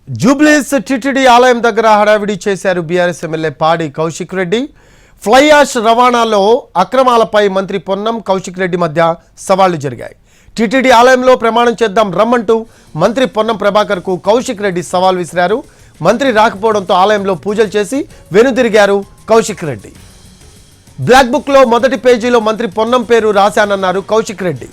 Jubilee Hills TTD ఆలయం దగ్గర హడావిడి చేశారు బీఆర్ఎస్ ఎమ్మెల్యే పాడి కౌశిక్ రెడ్డి. ఫ్లై యాష్ రవాణాలో అక్రమాలపై మంత్రి పొన్నం కౌశిక్ రెడ్డి మధ్య సవాళ్లు జరిగాయి. టిటిడి ఆలయంలో ప్రమాణం చేద్దాం రమ్మంటూ మంత్రి పొన్నం ప్రభాకర్కు కౌశిక్ రెడ్డి సవాల్ విసిరారు. మంత్రి రాకపోవడంతో ఆలయంలో పూజలు చేసి వెనుదిరిగారు కౌశిక్ రెడ్డి. బ్లాక్ బుక్లో మొదటి పేజీలో మంత్రి పొన్నం పేరు రాశానన్నారు కౌశిక్ రెడ్డి.